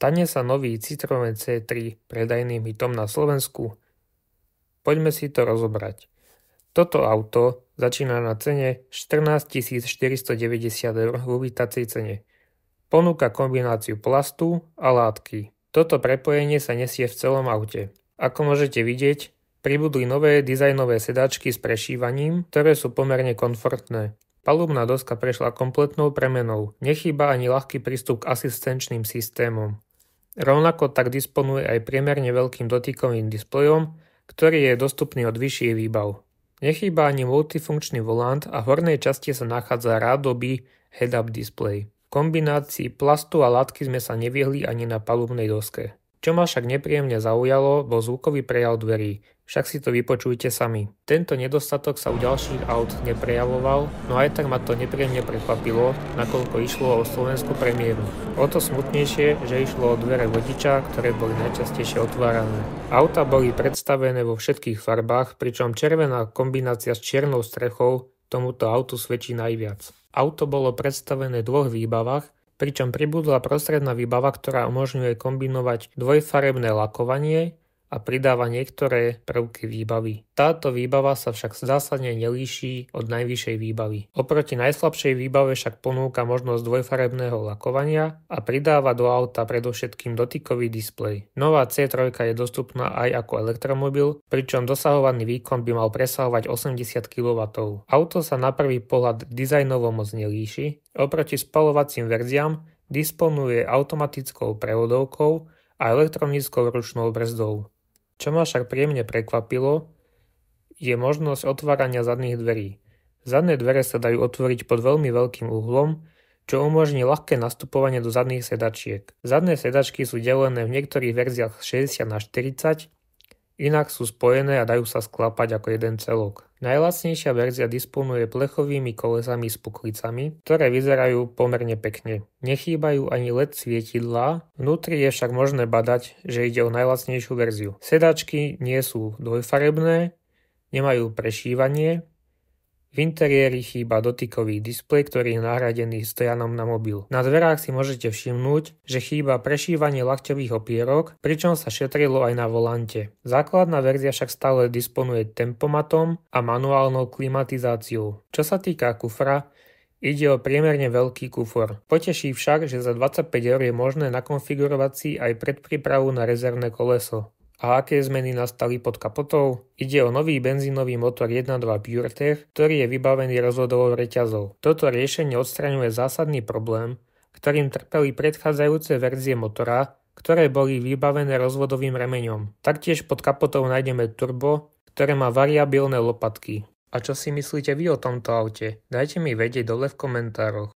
Stane sa nový Citroën C3 predajným hitom na Slovensku? Poďme si to rozobrať. Toto auto začína na cene 14 490 eur v uvítacej cene. Ponúka kombináciu plastu a látky. Toto prepojenie sa nesie v celom aute. Ako môžete vidieť, pribudli nové dizajnové sedačky s prešívaním, ktoré sú pomerne komfortné. Palubná doska prešla kompletnou premenou. Nechýba ani ľahký prístup k asistenčným systémom. Rovnako tak disponuje aj priemerne veľkým dotykovým displejom, ktorý je dostupný od vyšších výbav. Nechýba ani multifunkčný volant a v hornej časti sa nachádza rádoby head-up display. V kombinácii plastu a látky sme sa nevyhli ani na palubnej doske. Čo ma však nepríjemne zaujalo, bol zvukový prejav dverí, však si to vypočujte sami. Tento nedostatok sa u ďalších aut neprejavoval, no aj tak ma to nepríjemne prekvapilo, nakoľko išlo o slovenskú premiéru. O to smutnejšie, že išlo o dvere vodiča, ktoré boli najčastejšie otvárané. Auta boli predstavené vo všetkých farbách, pričom červená kombinácia s čiernou strechou tomuto autu svedčí najviac. Auto bolo predstavené v dvoch výbavách, pričom pribudla prostredná výbava, ktorá umožňuje kombinovať dvojfarebné lakovanie a pridáva niektoré prvky výbavy. Táto výbava sa však zásadne nelíši od najvyššej výbavy. Oproti najslabšej výbave však ponúka možnosť dvojfarebného lakovania a pridáva do auta predovšetkým dotykový displej. Nová C3 je dostupná aj ako elektromobil, pričom dosahovaný výkon by mal presahovať 80 kW. Auto sa na prvý pohľad dizajnovo moc nelíši. Oproti spaľovacím verziám disponuje automatickou prevodovkou a elektronickou ručnou brzdou. Čo ma však príjemne prekvapilo, je možnosť otvárania zadných dverí. Zadné dvere sa dajú otvoriť pod veľmi veľkým uhlom, čo umožní ľahké nastupovanie do zadných sedačiek. Zadné sedačky sú delené v niektorých verziách 60x40, inak sú spojené a dajú sa sklápať ako jeden celok. Najlacnejšia verzia disponuje plechovými kolesami s puklicami, ktoré vyzerajú pomerne pekne. Nechýbajú ani LED svietidlá, vnútri je však možné badať, že ide o najlacnejšiu verziu. Sedačky nie sú dvojfarebné, nemajú prešívanie, v interiéri chýba dotykový displej, ktorý je nahradený stojanom na mobil. Na dverách si môžete všimnúť, že chýba prešívanie lakťových opierok, pričom sa šetrilo aj na volante. Základná verzia však stále disponuje tempomatom a manuálnou klimatizáciou. Čo sa týka kufra, ide o priemerne veľký kufor. Poteší však, že za 25 eur je možné nakonfigurovať si aj predprípravu na rezervné koleso. A aké zmeny nastali pod kapotou? Ide o nový benzínový motor 1.2 PureTech, ktorý je vybavený rozvodovou reťazou. Toto riešenie odstraňuje zásadný problém, ktorým trpeli predchádzajúce verzie motora, ktoré boli vybavené rozvodovým remeňom. Taktiež pod kapotou nájdeme turbo, ktoré má variabilné lopatky. A čo si myslíte vy o tomto aute? Dajte mi vedieť dole v komentároch.